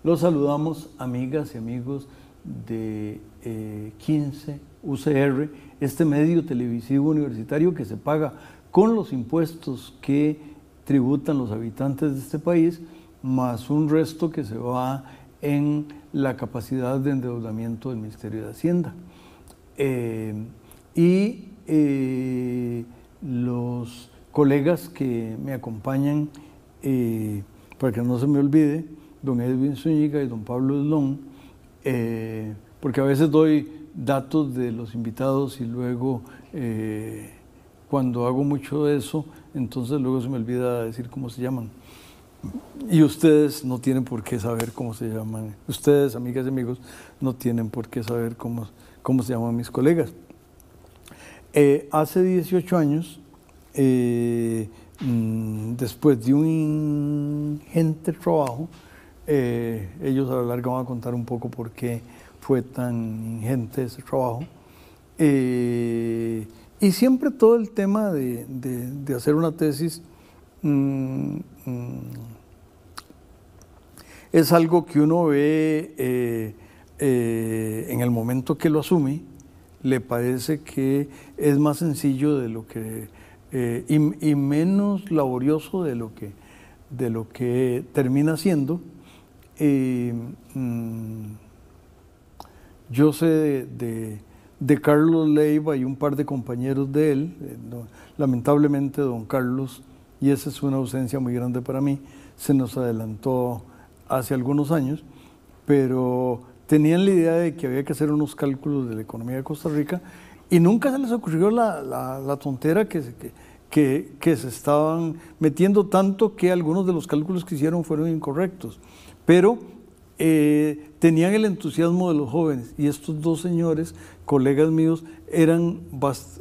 Los saludamos, amigas y amigos de 15 UCR, este medio televisivo universitario que se paga con los impuestos que tributan los habitantes de este país, más un resto que se va en la capacidad de endeudamiento del Ministerio de Hacienda. Los colegas que me acompañan, para que no se me olvide, don Edwin Zúñiga y don Pablo Eslón, porque a veces doy datos de los invitados y luego cuando hago mucho de eso, entonces luego se me olvida decir cómo se llaman. Y ustedes no tienen por qué saber cómo se llaman. Ustedes, amigas y amigos, no tienen por qué saber cómo se llaman mis colegas. Hace 18 años, después de un ingente trabajo, ellos a la larga van a contar un poco por qué fue tan ingente ese trabajo. Y siempre todo el tema de hacer una tesis es algo que uno ve en el momento que lo asume, le parece que es más sencillo de lo que y menos laborioso de lo que termina siendo. Yo sé de Carlos Leiva y un par de compañeros de él, lamentablemente don Carlos, y esa es una ausencia muy grande para mí, se nos adelantó hace algunos años, pero tenían la idea de que había que hacer unos cálculos de la economía de Costa Rica y nunca se les ocurrió la tontera que se estaban metiendo, tanto que algunos de los cálculos que hicieron fueron incorrectos. Pero tenían el entusiasmo de los jóvenes, y estos dos señores, colegas míos,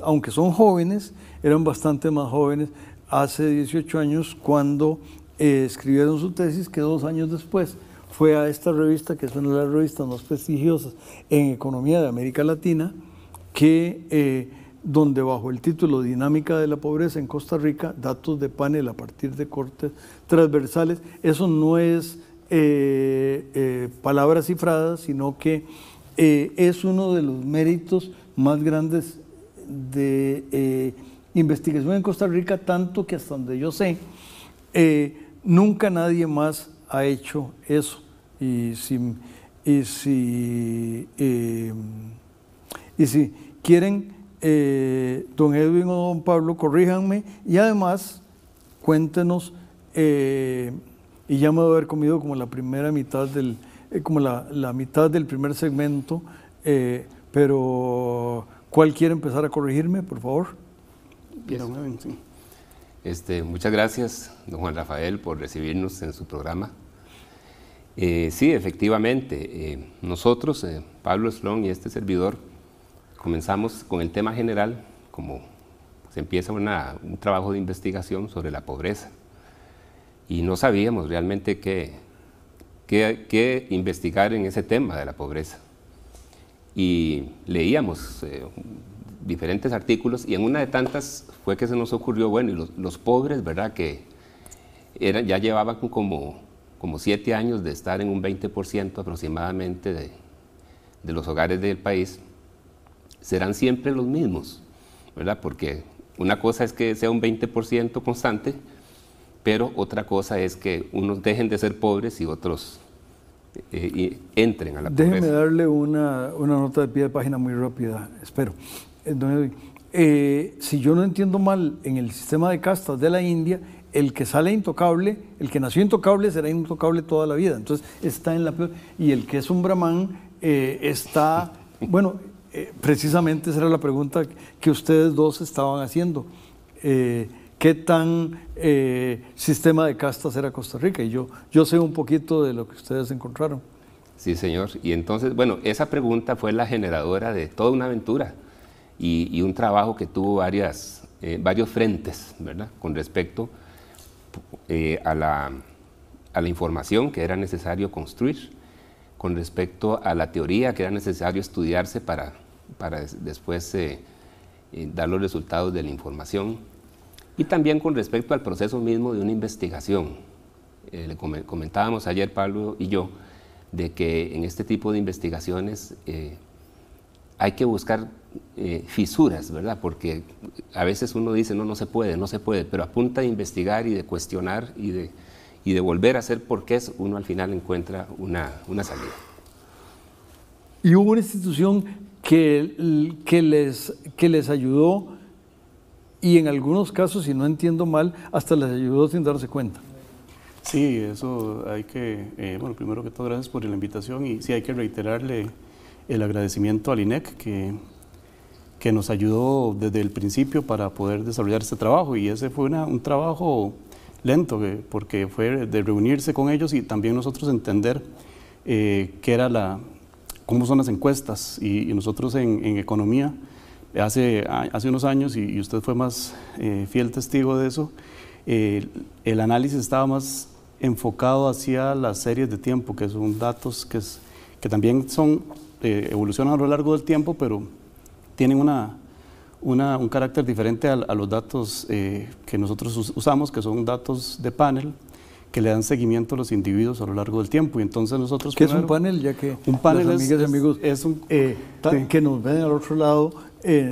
aunque son jóvenes, eran bastante más jóvenes hace 18 años cuando escribieron su tesis, que 2 años después fue a esta revista, que es una de las revistas más prestigiosas en economía de América Latina, donde bajo el título Dinámica de la Pobreza en Costa Rica, datos de panel a partir de cortes transversales, eso no es palabras cifradas, sino que es uno de los méritos más grandes de investigación en Costa Rica, tanto que hasta donde yo sé, nunca nadie más ha hecho eso. Y si quieren, don Edwin o don Pablo, corríjanme, y además cuéntenos, y ya me voy a haber comido como la primera mitad como la mitad del primer segmento, pero ¿cuál quiere empezar a corregirme, por favor? Sí. Muchas gracias, don Juan Rafael, por recibirnos en su programa. Sí, efectivamente, nosotros, Pablo Eslón y este servidor, comenzamos con el tema general, como se empieza un trabajo de investigación sobre la pobreza. Y no sabíamos realmente qué investigar en ese tema de la pobreza. Y leíamos diferentes artículos, y en una de tantas fue que se nos ocurrió, bueno, y los pobres, ¿verdad?, que ya llevaban como 7 años de estar en un 20% aproximadamente de los hogares del país, serán siempre los mismos, ¿verdad? Porque una cosa es que sea un 20% constante, pero otra cosa es que unos dejen de ser pobres y otros entren a la pobreza. Déjeme darle una nota de pie de página muy rápida, espero. Si yo no entiendo mal, en el sistema de castas de la India, el que sale intocable, el que nació intocable será intocable toda la vida, entonces está en la peor, y el que es un brahman está, bueno, precisamente esa era la pregunta que ustedes dos estaban haciendo. ¿Qué tan sistema de castas era Costa Rica? Y yo sé un poquito de lo que ustedes encontraron. Sí, señor. Y entonces, bueno, esa pregunta fue la generadora de toda una aventura. y un trabajo que tuvo varios frentes, ¿verdad? Con respecto a la información que era necesario construir, con respecto a la teoría que era necesario estudiarse para después dar los resultados de la información, y también con respecto al proceso mismo de una investigación. Le comentábamos ayer Pablo y yo de que en este tipo de investigaciones hay que buscar fisuras, ¿verdad? Porque a veces uno dice, no se puede, pero a punta de investigar y de cuestionar y de volver a hacer porqués, uno al final encuentra una salida. Y hubo una institución que les ayudó, y en algunos casos, si no entiendo mal, hasta les ayudó sin darse cuenta. Sí, eso hay que, bueno, primero que todo gracias por la invitación, y sí hay que reiterarle el agradecimiento al INEC que nos ayudó desde el principio para poder desarrollar este trabajo, y ese fue un trabajo lento, porque fue de reunirse con ellos y también nosotros entender cómo son las encuestas, y nosotros en economía, hace unos años, y usted fue más fiel testigo de eso, el análisis estaba más enfocado hacia las series de tiempo, que son datos que también evolucionan a lo largo del tiempo, pero tienen un carácter diferente a los datos que nosotros usamos, que son datos de panel, que le dan seguimiento a los individuos a lo largo del tiempo. Y entonces nosotros ¿Qué es un panel? Ya que un panel las amigas y amigos sí. que nos ven al otro lado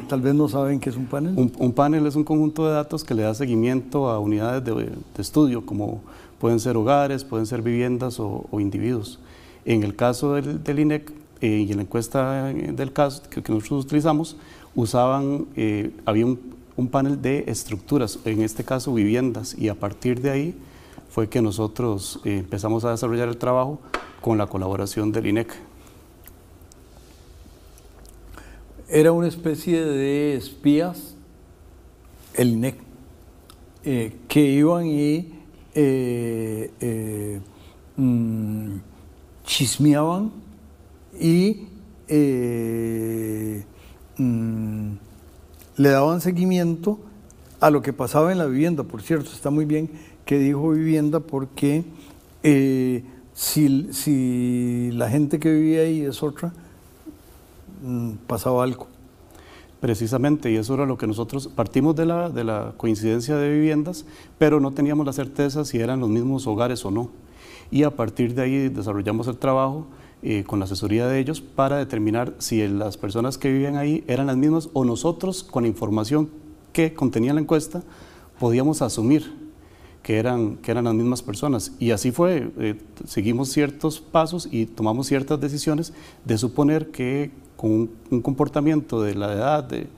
tal vez no saben qué es un panel. Un panel es un conjunto de datos que le da seguimiento a unidades de estudio, como pueden ser hogares, pueden ser viviendas o individuos. En el caso del INEC y en la encuesta del caso que nosotros utilizamos, había un panel de estructuras, en este caso viviendas, y a partir de ahí fue que nosotros empezamos a desarrollar el trabajo con la colaboración del INEC. Era una especie de espías, el INEC, que iban y chismeaban y le daban seguimiento a lo que pasaba en la vivienda. Por cierto, está muy bien que dijo vivienda, porque si la gente que vivía ahí es otra, pasaba algo. Precisamente, y eso era lo que nosotros partimos de la coincidencia de viviendas, pero no teníamos la certeza si eran los mismos hogares o no. Y a partir de ahí desarrollamos el trabajo con la asesoría de ellos para determinar si las personas que vivían ahí eran las mismas, o nosotros, con la información que contenía la encuesta, podíamos asumir que eran las mismas personas. Y así fue, seguimos ciertos pasos y tomamos ciertas decisiones de suponer que con un comportamiento de la edad, de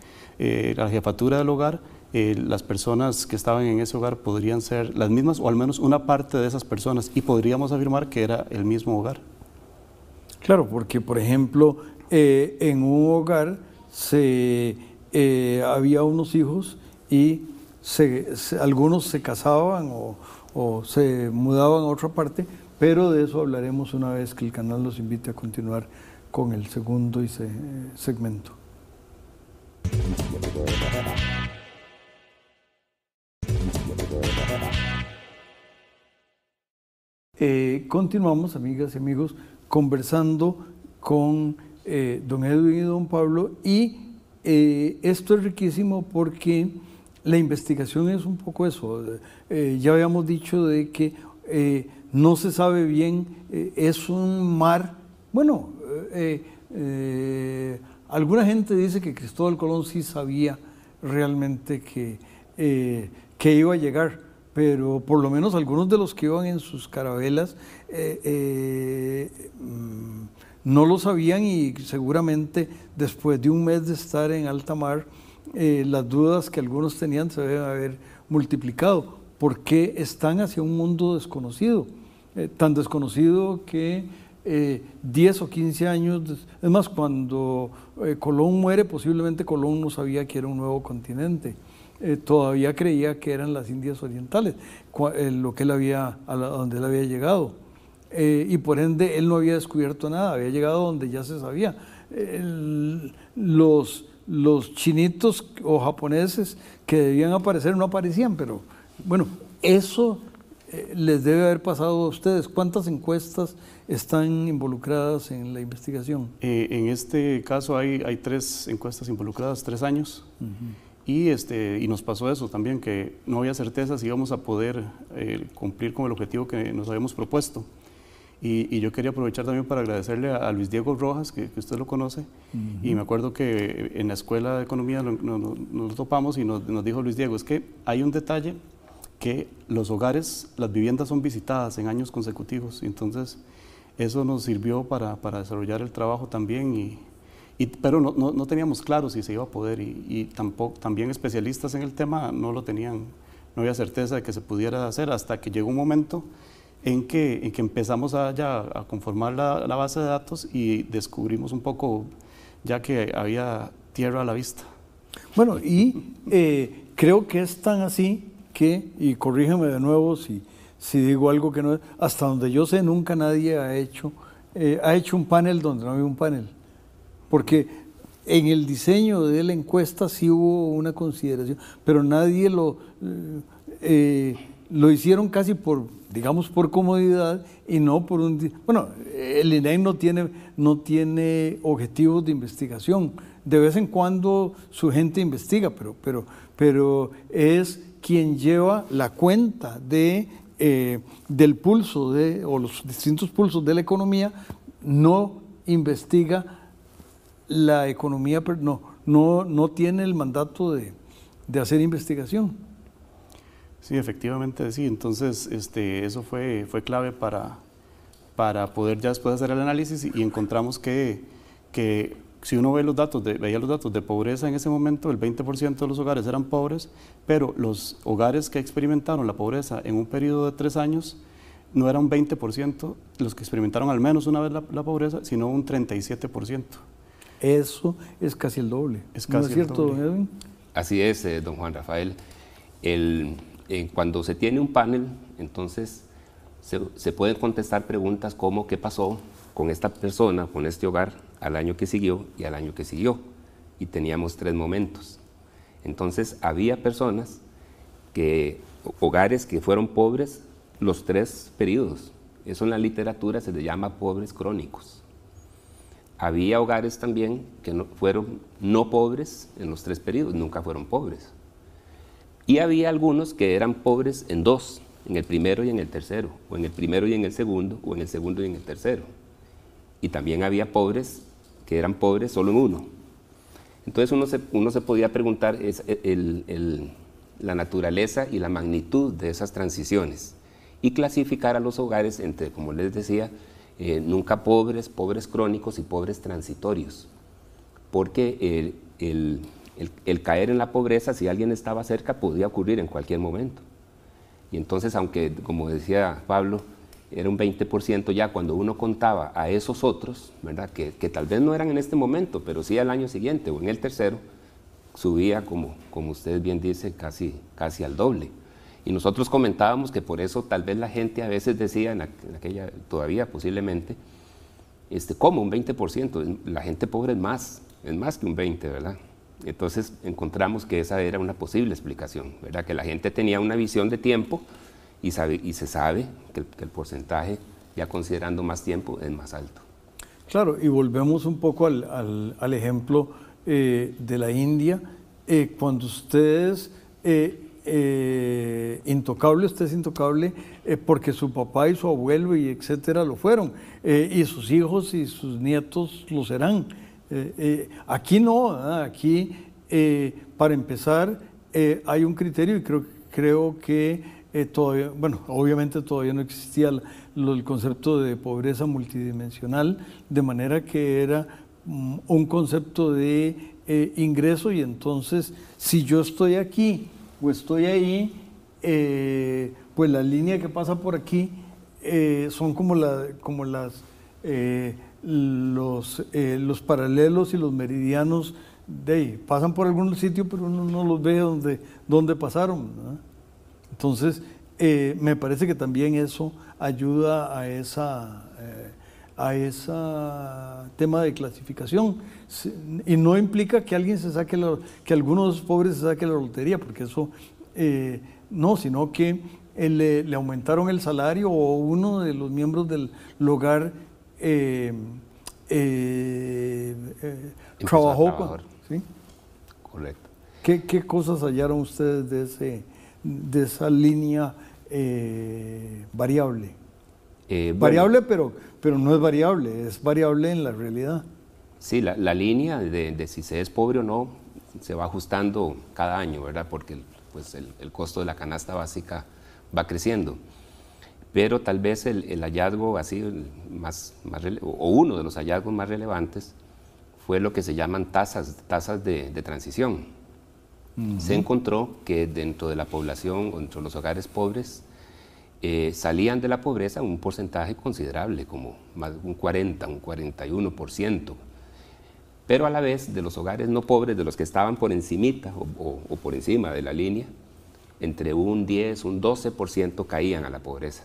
la jefatura del hogar, las personas que estaban en ese hogar podrían ser las mismas, o al menos una parte de esas personas, y podríamos afirmar que era el mismo hogar. Claro, porque por ejemplo, en un hogar había unos hijos y algunos se casaban o se mudaban a otra parte, pero de eso hablaremos una vez que el canal los invite a continuar con el segundo segmento. Continuamos, amigas y amigos, conversando con don Edwin y don Pablo, y esto es riquísimo porque la investigación es un poco eso. Ya habíamos dicho de que no se sabe bien, es un mar. Bueno, alguna gente dice que Cristóbal Colón sí sabía realmente que iba a llegar, pero por lo menos algunos de los que iban en sus carabelas no lo sabían, y seguramente después de un mes de estar en alta mar, las dudas que algunos tenían se deben haber multiplicado, porque están hacia un mundo desconocido, tan desconocido que 10 o 15 años, es más, cuando Colón muere, posiblemente Colón no sabía que era un nuevo continente, todavía creía que eran las Indias Orientales, lo que a donde él había llegado, y por ende él no había descubierto nada, había llegado donde ya se sabía. Los los chinitos o japoneses que debían aparecer no aparecían, pero bueno, eso les debe haber pasado a ustedes. ¿Cuántas encuestas están involucradas en la investigación? En este caso hay 3 encuestas involucradas, 3 años. Y nos pasó eso también, que no había certeza si íbamos a poder cumplir con el objetivo que nos habíamos propuesto. Y yo quería aprovechar también para agradecerle a Luis Diego Rojas, que usted lo conoce, y me acuerdo que en la Escuela de Economía nos topamos y nos dijo Luis Diego, es que hay un detalle que los hogares, las viviendas son visitadas en años consecutivos, entonces eso nos sirvió para desarrollar el trabajo también, pero no teníamos claro si se iba a poder, y también especialistas en el tema no lo tenían, no había certeza de que se pudiera hacer, hasta que llegó un momento en que empezamos ya a conformar la base de datos y descubrimos un poco ya que había tierra a la vista. Bueno, y creo que es tan así que, y corrígeme de nuevo si digo algo que no es, hasta donde yo sé nunca nadie ha hecho un panel donde no había un panel, porque en el diseño de la encuesta sí hubo una consideración, pero nadie lo hicieron casi digamos por comodidad y no por bueno, el INEC no tiene objetivos de investigación. De vez en cuando su gente investiga, pero es quien lleva la cuenta del pulso o los distintos pulsos de la economía, no investiga la economía, no tiene el mandato de hacer investigación. Sí, efectivamente, sí. Entonces, eso fue clave para poder ya después hacer el análisis y encontramos que si uno veía los datos de pobreza en ese momento, el 20% de los hogares eran pobres, pero los hogares que experimentaron la pobreza en un periodo de 3 años no era un 20% los que experimentaron al menos una vez la pobreza, sino un 37%. Eso es casi el doble. Es casi ¿No es cierto, don Edwin? Así es, don Juan Rafael. Cuando se tiene un panel, entonces se pueden contestar preguntas como ¿qué pasó con esta persona, con este hogar, al año que siguió y al año que siguió? Y teníamos 3 momentos. Entonces había personas, hogares que fueron pobres los 3 periodos. Eso en la literatura se le llama pobres crónicos. Había hogares también que fueron no pobres en los 3 periodos, nunca fueron pobres. Y había algunos que eran pobres en 2, en el primero y en el tercero, o en el primero y en el segundo, o en el segundo y en el tercero. Y también había pobres que eran pobres solo en 1. Entonces uno se podía preguntar la naturaleza y la magnitud de esas transiciones y clasificar a los hogares entre, como les decía, nunca pobres, pobres crónicos y pobres transitorios. Porque el caer en la pobreza, si alguien estaba cerca, podía ocurrir en cualquier momento. Y entonces, aunque, como decía Pablo, era un 20%, ya cuando uno contaba a esos otros, ¿verdad? Que tal vez no eran en este momento, pero sí al año siguiente o en el tercero, subía, como usted bien dice, casi al doble. Y nosotros comentábamos que por eso tal vez la gente a veces decía, en aquella, todavía posiblemente, ¿cómo un 20%? La gente pobre es más que un 20%, ¿verdad? Entonces encontramos que esa era una posible explicación, ¿verdad? Que la gente tenía una visión de tiempo y se sabe que el porcentaje, ya considerando más tiempo, es más alto. Claro, y volvemos un poco al ejemplo de la India. Cuando usted es intocable, usted es intocable porque su papá y su abuelo y etcétera lo fueron, y sus hijos y sus nietos lo serán. Aquí no, aquí para empezar hay un criterio y creo que todavía, bueno, obviamente todavía no existía el concepto de pobreza multidimensional, de manera que era un concepto de ingreso, y entonces si yo estoy aquí o estoy ahí, pues la línea que pasa por aquí son como los paralelos y los meridianos pasan por algún sitio, pero uno no los ve donde pasaron, ¿no? Entonces me parece que también eso ayuda a a ese tema de clasificación. Y no implica que alguien se saque, que algunos pobres se saquen la lotería, porque eso no, sino que le aumentaron el salario o uno de los miembros del hogar trabajó. ¿Sí? Correcto. ¿Qué cosas hallaron ustedes de esa línea variable? Variable, pero no es variable, es variable en la realidad. Sí, la línea de si se es pobre o no se va ajustando cada año, ¿verdad? Porque pues el costo de la canasta básica va creciendo. Pero tal vez el hallazgo así o uno de los hallazgos más relevantes fue lo que se llaman tasas de transición. Se encontró que dentro de la población, dentro de los hogares pobres, salían de la pobreza un porcentaje considerable, como más un 40, un 41%. Pero a la vez, de los hogares no pobres, de los que estaban por encimita o por encima de la línea, entre un 10, un 12% caían a la pobreza.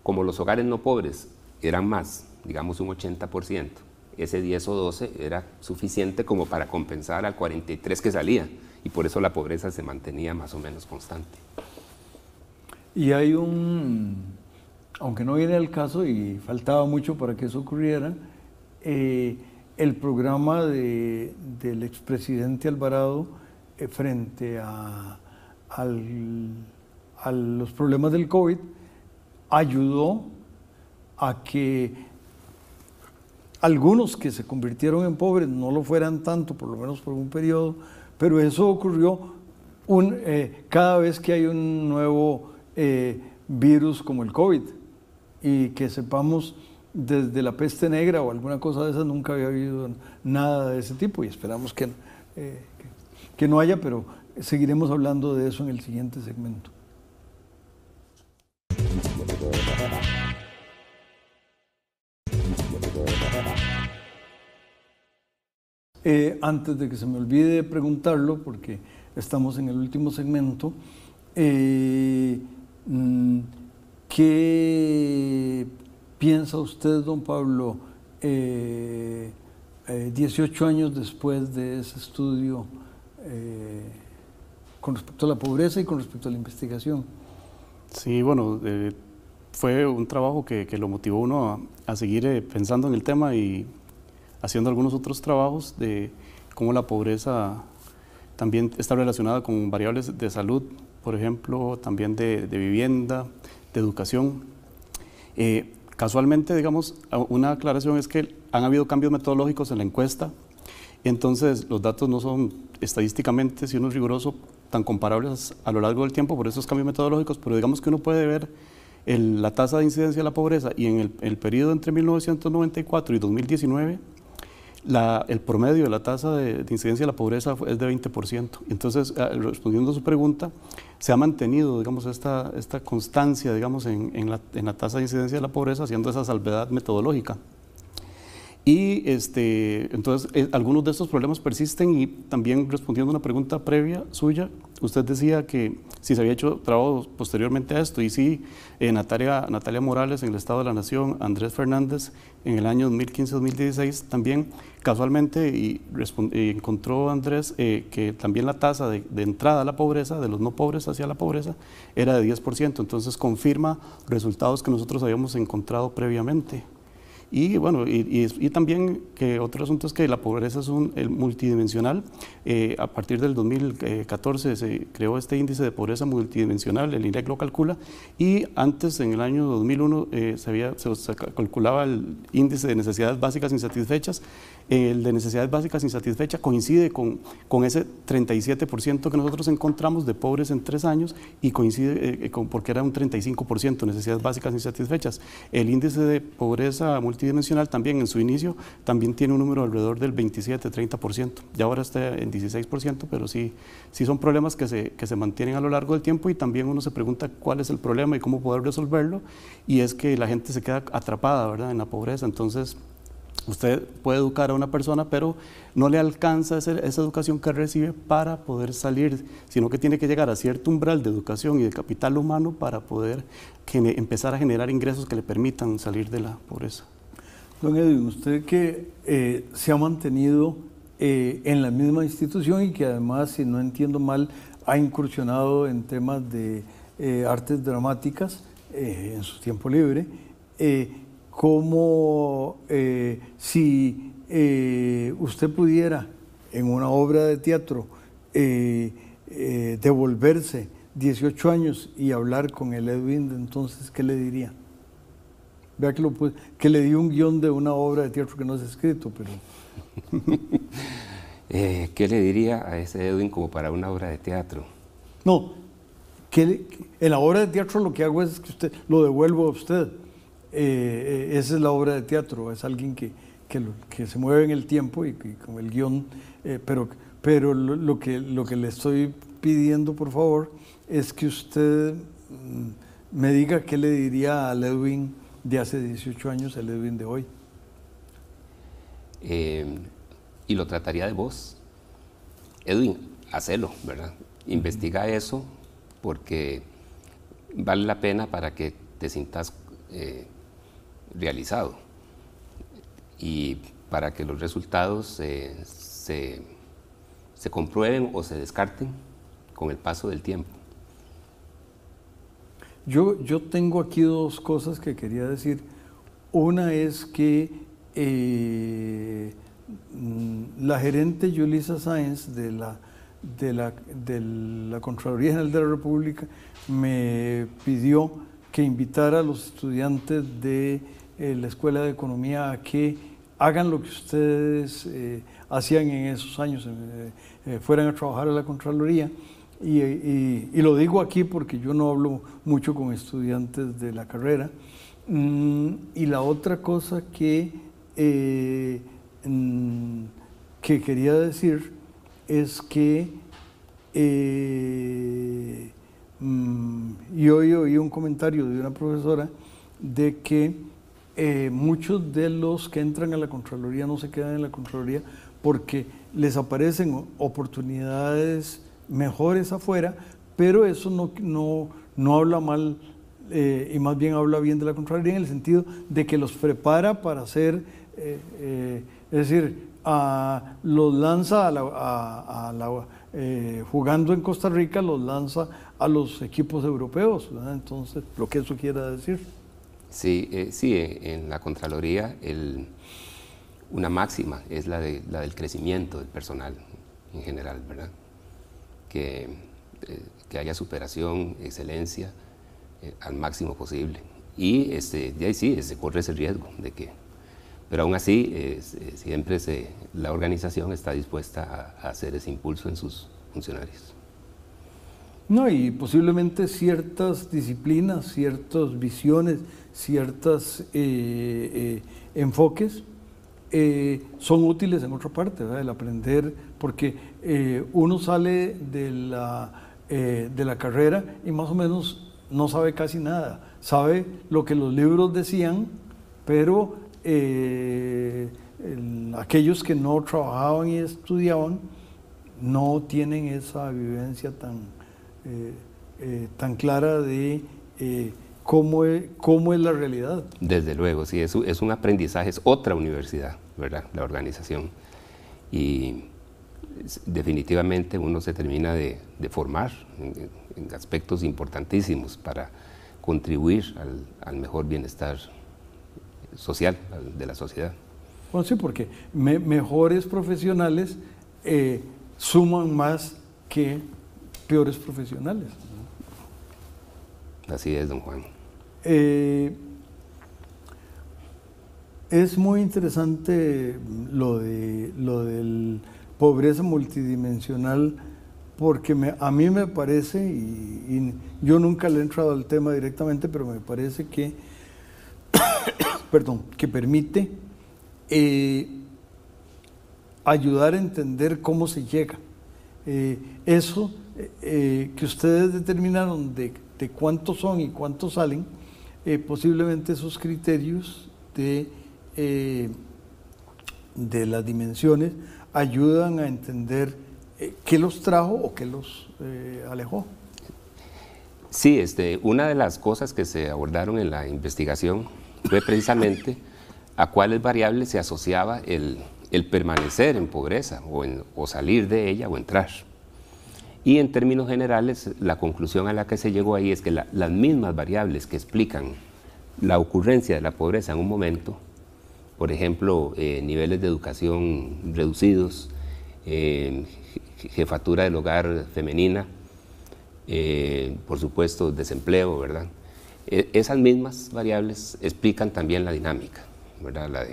Como los hogares no pobres eran más, digamos un 80%, ese 10 o 12 era suficiente como para compensar al 43 que salía, y por eso la pobreza se mantenía más o menos constante. Y hay aunque no viene al caso y faltaba mucho para que eso ocurriera, el programa del expresidente Alvarado frente a los problemas del COVID ayudó a que algunos que se convirtieron en pobres no lo fueran tanto, por lo menos por un periodo, pero eso ocurrió cada vez que hay un nuevo virus como el COVID, y que sepamos, desde la peste negra o alguna cosa de esas nunca había habido nada de ese tipo, y esperamos que no haya, pero seguiremos hablando de eso en el siguiente segmento. Antes de que se me olvide preguntarlo, porque estamos en el último segmento, ¿qué piensa usted, don Pablo, 18 años después de ese estudio con respecto a la pobreza y con respecto a la investigación? Sí, bueno, fue un trabajo que lo motivó uno a seguir pensando en el tema y haciendo algunos otros trabajos de cómo la pobreza también está relacionada con variables de salud, por ejemplo, también de vivienda, de educación. Casualmente, digamos, una aclaración es que han habido cambios metodológicos en la encuesta, entonces los datos no son estadísticamente, si uno es riguroso, tan comparables a lo largo del tiempo por esos cambios metodológicos, pero digamos que uno puede ver la tasa de incidencia de la pobreza y en el periodo entre 1994 y 2019, el promedio de la tasa de incidencia de la pobreza es de 20%. Entonces, respondiendo a su pregunta, se ha mantenido, digamos, esta constancia, digamos, en la tasa de incidencia de la pobreza, haciendo esa salvedad metodológica. Y entonces, algunos de estos problemas persisten, y también respondiendo a una pregunta previa suya, usted decía que si se había hecho trabajo posteriormente a esto, y sí, Natalia Morales en el Estado de la Nación, Andrés Fernández en el año 2015-2016 también, casualmente, y encontró Andrés que también la tasa de entrada a la pobreza, de los no pobres hacia la pobreza, era de 10%, entonces confirma resultados que nosotros habíamos encontrado previamente. Y bueno, y también que otro asunto es que la pobreza es multidimensional. A partir del 2014 se creó este índice de pobreza multidimensional, el INEC lo calcula, y antes, en el año 2001, se calculaba el índice de necesidades básicas insatisfechas. El de necesidades básicas insatisfechas coincide con ese 37% que nosotros encontramos de pobres en 3 años, y coincide porque era un 35% de necesidades básicas insatisfechas. El índice de pobreza multidimensional también en su inicio también tiene un número alrededor del 27-30%, ya ahora está en 16%, pero sí son problemas que se mantienen a lo largo del tiempo, y también uno se pregunta cuál es el problema y cómo poder resolverlo, y es que la gente se queda atrapada, ¿verdad?, en la pobreza. Entonces, usted puede educar a una persona, pero no le alcanza esa educación que recibe para poder salir, sino que tiene que llegar a cierto umbral de educación y de capital humano para poder empezar a generar ingresos que le permitan salir de la pobreza. Don Edwin, usted que se ha mantenido en la misma institución y que además, si no entiendo mal, ha incursionado en temas de artes dramáticas en su tiempo libre, como si usted pudiera en una obra de teatro devolverse 18 años y hablar con el Edwin de entonces, ¿qué le diría? Vea que le di un guión de una obra de teatro que no se ha escrito, pero... ¿Qué le diría a ese Edwin como para una obra de teatro? No, en la obra de teatro lo que hago es que usted lo devuelvo a usted. Esa es la obra de teatro, es alguien que se mueve en el tiempo y con el guión, pero lo que le estoy pidiendo, por favor, es que usted me diga qué le diría al Edwin de hace 18 años, al Edwin de hoy. Y lo trataría de vos. Edwin, hacelo, ¿verdad? Investiga eso porque vale la pena para que te sientas realizado y para que los resultados se comprueben o se descarten con el paso del tiempo. Yo tengo aquí dos cosas que quería decir. Una es que la gerente Yulisa Sáenz de la Contraloría General de la República me pidió que invitara a los estudiantes de la Escuela de Economía a que hagan lo que ustedes hacían en esos años, fueran a trabajar a la Contraloría. Y lo digo aquí porque yo no hablo mucho con estudiantes de la carrera. Y la otra cosa que quería decir es que y hoy oí un comentario de una profesora de que muchos de los que entran a la Contraloría no se quedan en la Contraloría porque les aparecen oportunidades mejores afuera, pero eso no habla mal y más bien habla bien de la Contraloría en el sentido de que los prepara para hacer, es decir, los lanza jugando en Costa Rica, los lanza a los equipos europeos, ¿verdad? Entonces, lo que eso quiera decir. Sí, en la Contraloría una máxima es la del crecimiento del personal en general, ¿verdad? Que haya superación, excelencia al máximo posible. Y se corre ese riesgo de que, pero aún así siempre la organización está dispuesta a hacer ese impulso en sus funcionarios. No, y posiblemente ciertas disciplinas, ciertas visiones, ciertos enfoques son útiles en otra parte, ¿verdad? El aprender, porque uno sale de la carrera y más o menos no sabe casi nada, sabe lo que los libros decían, pero aquellos que no trabajaban y estudiaban no tienen esa vivencia tan clara de cómo es la realidad. Desde luego, sí, es un aprendizaje, es otra universidad, ¿verdad? La organización. Y definitivamente uno se termina de formar en aspectos importantísimos para contribuir al mejor bienestar social de la sociedad. Bueno, sí, porque mejores profesionales suman más que peores profesionales. Así es, don Juan. Es muy interesante lo del pobreza multidimensional, porque a mí me parece, y yo nunca le he entrado al tema directamente, pero me parece que, que permite ayudar a entender cómo se llega. Eso que ustedes determinaron de cuántos son y cuántos salen, posiblemente esos criterios de las dimensiones ayudan a entender qué los trajo o qué los alejó. Sí, una de las cosas que se abordaron en la investigación fue precisamente a cuáles variables se asociaba el permanecer en pobreza o salir de ella o entrar. Y en términos generales, la conclusión a la que se llegó ahí es que las mismas variables que explican la ocurrencia de la pobreza en un momento, por ejemplo, niveles de educación reducidos, jefatura del hogar femenina, por supuesto, desempleo, ¿verdad? Esas mismas variables explican también la dinámica, ¿verdad?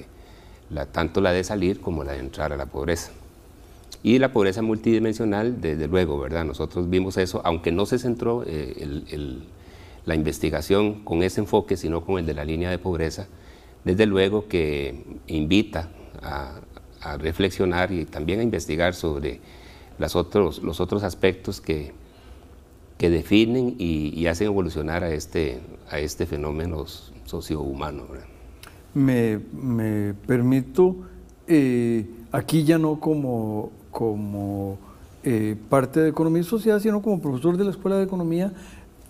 Tanto la de salir como la de entrar a la pobreza. Y la pobreza multidimensional, desde luego, ¿verdad? Nosotros vimos eso, aunque no se centró la investigación con ese enfoque, sino con el de la línea de pobreza, desde luego que invita a reflexionar y también a investigar sobre los otros aspectos que definen y hacen evolucionar a este fenómeno sociohumano, ¿verdad? Me permito, aquí ya no como parte de Economía y Sociedad, sino como profesor de la Escuela de Economía,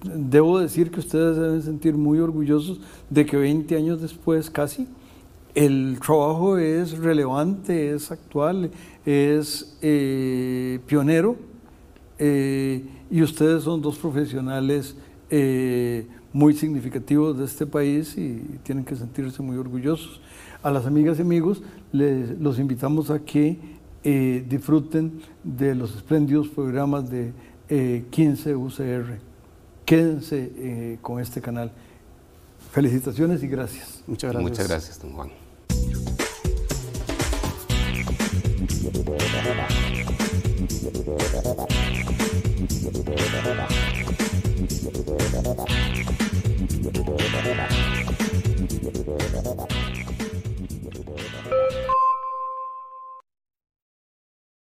debo decir que ustedes deben sentir muy orgullosos de que 20 años después, casi, el trabajo es relevante, es actual, es pionero, y ustedes son dos profesionales muy significativos de este país y tienen que sentirse muy orgullosos. A las amigas y amigos los invitamos a que disfruten de los espléndidos programas de 15 UCR. Quédense con este canal. Felicitaciones y gracias. Muchas gracias. Muchas gracias, don Juan.